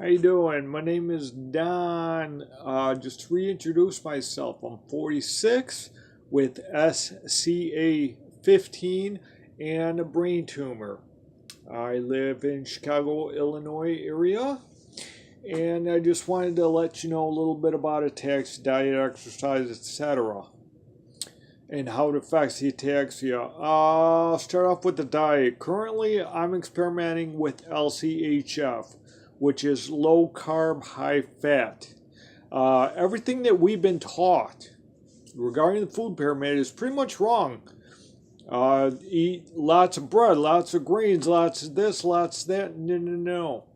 How you doing? My name is Don. Just to reintroduce myself, I'm 46 with SCA15 and a brain tumor. I live in Chicago, Illinois area, and I just wanted to let you know a little bit about attacks, diet, exercise, etc., and how it affects the ataxia. I'll start off with the diet. Currently, I'm experimenting with LCHF, which is low carb, high fat. Everything that we've been taught regarding the food pyramid is pretty much wrong. Eat lots of bread, lots of grains, lots of this, lots of that. No, no, no.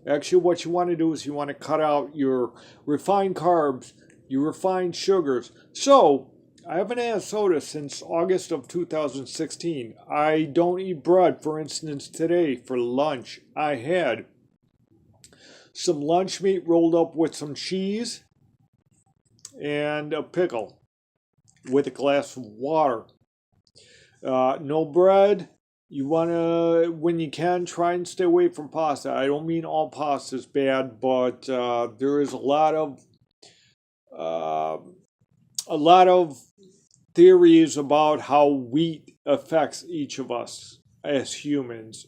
Actually, what you want to do is you want to cut out your refined carbs, your refined sugars. So, I haven't had soda since August of 2016. I don't eat bread. For instance, today for lunch, I had some lunch meat rolled up with some cheese and a pickle with a glass of water. No bread. You want to, when you can, try and stay away from pasta. I don't mean all pasta is bad, but there is uh, a lot of theories about how wheat affects each of us as humans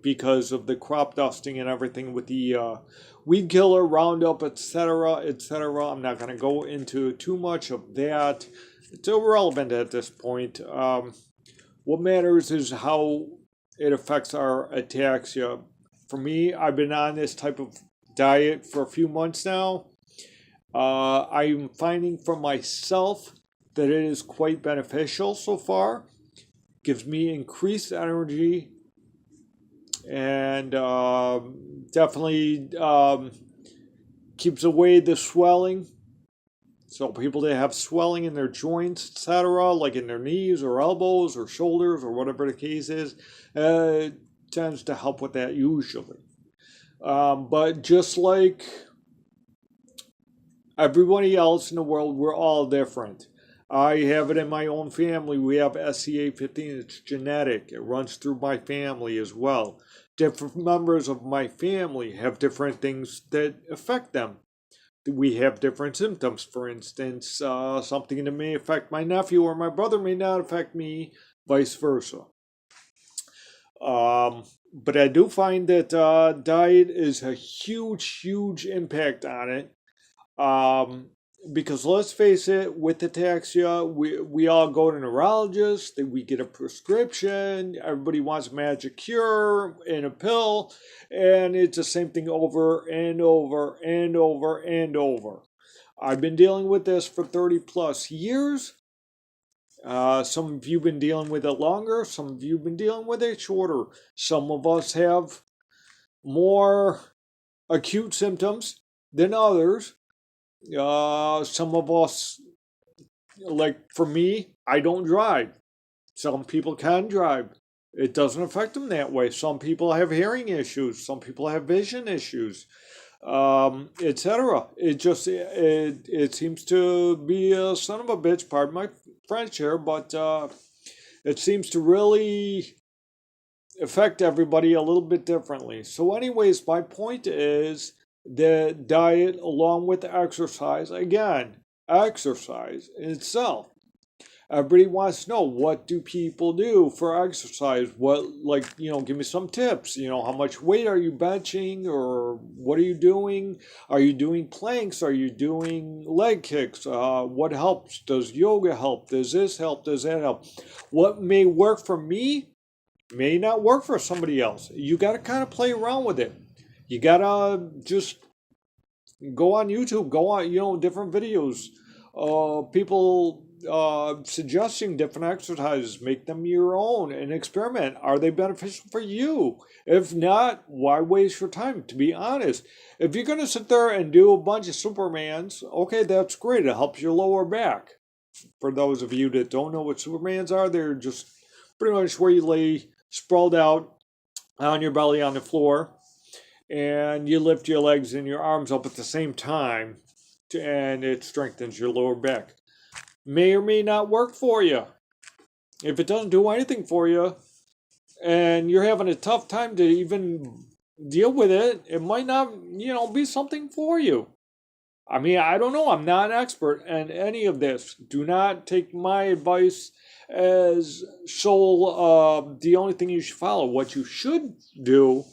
because of the crop dusting and everything with the weed killer, Roundup, etc., etc. I'm not going to go into too much of that. It's irrelevant at this point. What matters is how it affects our ataxia. For me, I've been on this type of diet for a few months now. I'm finding for myself that it is quite beneficial so far. Gives me increased energy and definitely keeps away the swelling. So people that have swelling in their joints, etc., like in their knees or elbows or shoulders or whatever the case is, tends to help with that usually. But just like everybody else in the world, we're all different. I have it in my own family. We have SCA15. It's genetic. It runs through my family as well. Different members of my family have different things that affect them. We have different symptoms. For instance, something that may affect my nephew or my brother may not affect me, vice versa. But I do find that diet is a huge, huge impact on it. Um, because let's face it, with ataxia, we all go to neurologists, we get a prescription, everybody wants a magic cure and a pill, and it's the same thing over and over and over and over. I've been dealing with this for 30 plus years. Some of you have been dealing with it longer, some of you have been dealing with it shorter. Some of us have more acute symptoms than others. Some of us, like for me, I don't drive. Some people can drive. It doesn't affect them that way. Some people have hearing issues. Some people have vision issues, etc. It seems to be a son of a bitch. Pardon my French here, but it seems to really affect everybody a little bit differently. So, anyways, my point is the diet along with the exercise. Again, exercise in itself. Everybody wants to know, what do people do for exercise? What, like, give me some tips. How much weight are you benching, or what are you doing? Are you doing planks? Are you doing leg kicks? What helps? Does yoga help? Does this help? Does that help? What may work for me may not work for somebody else. You got to kind of play around with it. You got to just go on YouTube, go on, different videos. People suggesting different exercises, make them your own and experiment. Are they beneficial for you? If not, why waste your time? To be honest, if you're going to sit there and do a bunch of Supermans, okay, that's great. It helps your lower back. For those of you that don't know what Supermans are, they're just pretty much where you lay sprawled out on your belly on the floor, and you lift your legs and your arms up at the same time, and it strengthens your lower back. May or may not work for you. If it doesn't do anything for you, and you're having a tough time to even deal with it. It might not, be something for you. I mean, I don't know. I'm not an expert in any of this. Do not take my advice as the only thing you should follow. What you should do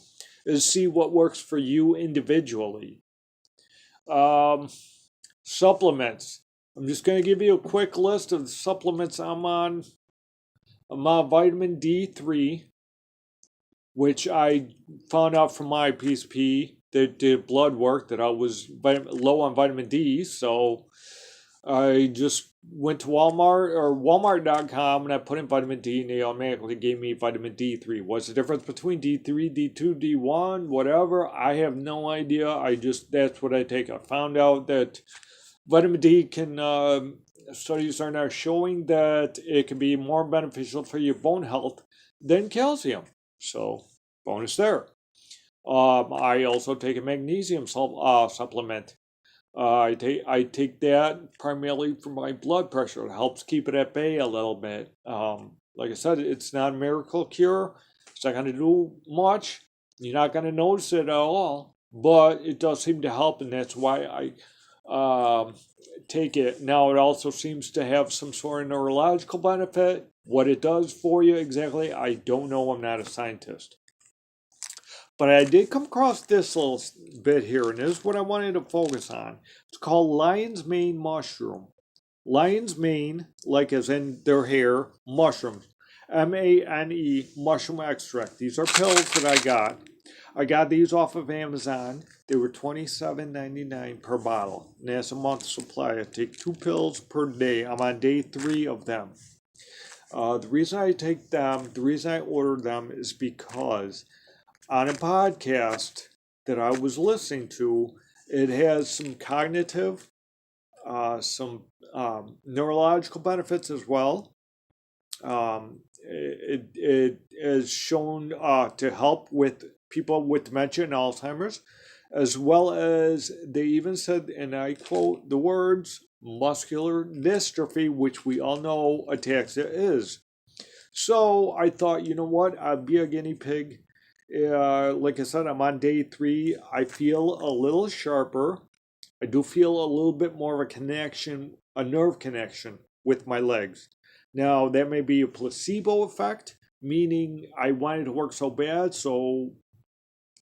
is see what works for you individually. Um, Supplements. I'm just going to give you a quick list of the supplements I'm on. I'm on vitamin D3, which I found out from my PCP that did blood work that I was low on vitamin D. So I just went to Walmart or Walmart.com and I put in vitamin D and they automatically gave me vitamin D3. What's the difference between D3, D2, D1, whatever? I have no idea. That's what I take. I found out that vitamin D studies are now showing that it can be more beneficial for your bone health than calcium. So, bonus there. I also take a magnesium supplement. I take that primarily for my blood pressure. It helps keep it at bay a little bit. Like I said, it's not a miracle cure. It's not going to do much. You're not going to notice it at all, but it does seem to help, and that's why I take it. Now, it also seems to have some sort of neurological benefit. What it does for you exactly, I don't know. I'm not a scientist. But I did come across this little bit here, and this is what I wanted to focus on. It's called lion's mane mushroom. Lion's mane, like as in their hair, mushrooms. MANE, mushroom extract. These are pills that I got. I got these off of Amazon. They were $27.99 per bottle. And that's a month supply. I take 2 pills per day. I'm on day 3 of them. The reason I ordered them is because on a podcast that I was listening to, it has some cognitive, some neurological benefits as well. It is shown to help with people with dementia and Alzheimer's, as well as they even said, and I quote the words, muscular dystrophy, which we all know ataxia is. So I thought, you know what, I'd be a guinea pig. Like I said, I'm on day 3. I feel a little sharper. I do feel a little bit more of a connection, a nerve connection with my legs. Now, that may be a placebo effect, meaning I wanted to work so bad, so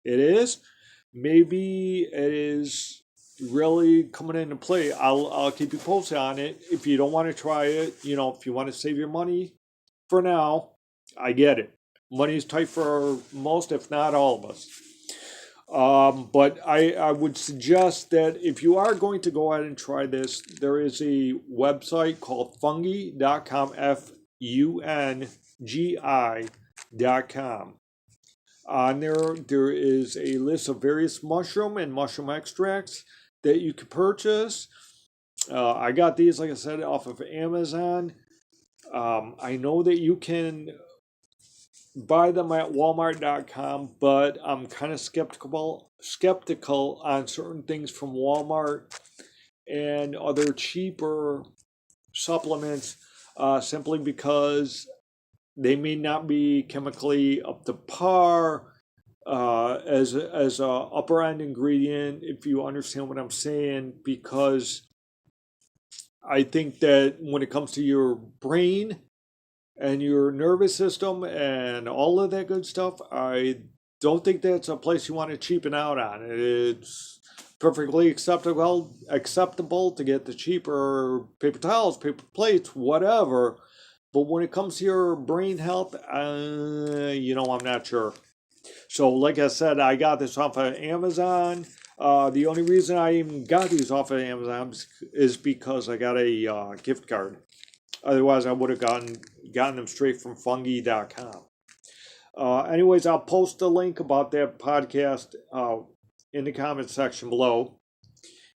it is. Maybe it is really coming into play. I'll keep you posted on it. If you don't want to try it, if you want to save your money for now, I get it. Money's tight for most, if not all of us. But I would suggest that if you are going to go ahead and try this, there is a website called fungi.com, fungi.com. On there is a list of various mushroom and mushroom extracts that you can purchase. I got these, like I said, off of Amazon. I know that you can buy them at walmart.com, but I'm kind of skeptical on certain things from Walmart and other cheaper supplements, simply because they may not be chemically up to par as a upper end ingredient, if you understand what I'm saying, because I think that when it comes to your brain and your nervous system and all of that good stuff, I don't think that's a place you want to cheapen out on. It's perfectly acceptable to get the cheaper paper towels, paper plates, whatever. But when it comes to your brain health, I'm not sure. So, like I said, I got this off of Amazon. The only reason I even got these off of Amazon is because I got a gift card. Otherwise, I would have gotten them straight from fungi.com. Anyways, I'll post a link about that podcast in the comment section below.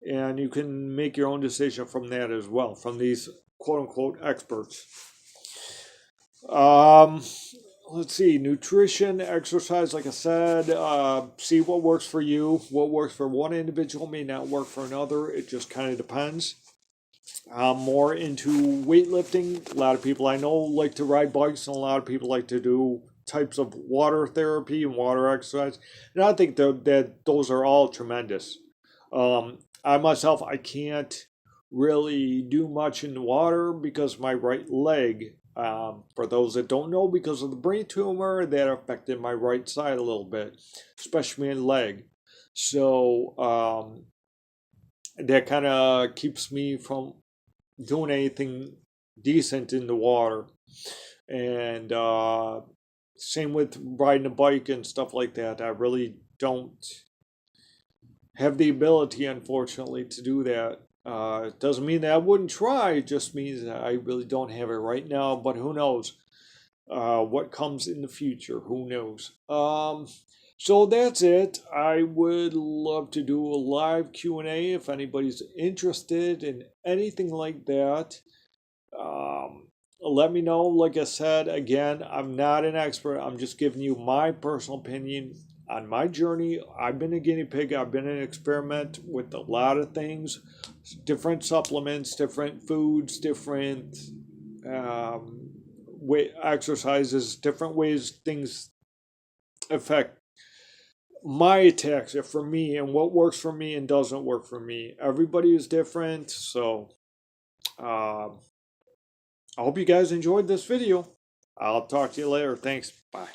And you can make your own decision from that as well, from these quote-unquote experts. Let's see, nutrition, exercise, like I said, see what works for you. What works for one individual may not work for another. It just kind of depends. I'm more into weightlifting. A lot of people I know like to ride bikes, and a lot of people like to do types of water therapy and water exercise, and I think that those are all tremendous. I myself, I can't really do much in the water because my right leg. For those that don't know, because of the brain tumor, that affected my right side a little bit, especially my leg. So that kind of keeps me from doing anything decent in the water. And same with riding a bike and stuff like that. I really don't have the ability, unfortunately, to do that. It doesn't mean that I wouldn't try. It just means that I really don't have it right now. But who knows what comes in the future? Who knows? So that's it. I would love to do a live Q&A if anybody's interested in anything like that. Let me know. Like I said, again, I'm not an expert. I'm just giving you my personal opinion on my journey. I've been a guinea pig. I've been an experiment with a lot of things, different supplements, different foods, different exercises, different ways things affect my attacks for me and what works for me and doesn't work for me. Everybody is different, so I hope you guys enjoyed this video. I'll talk to you later. Thanks. Bye.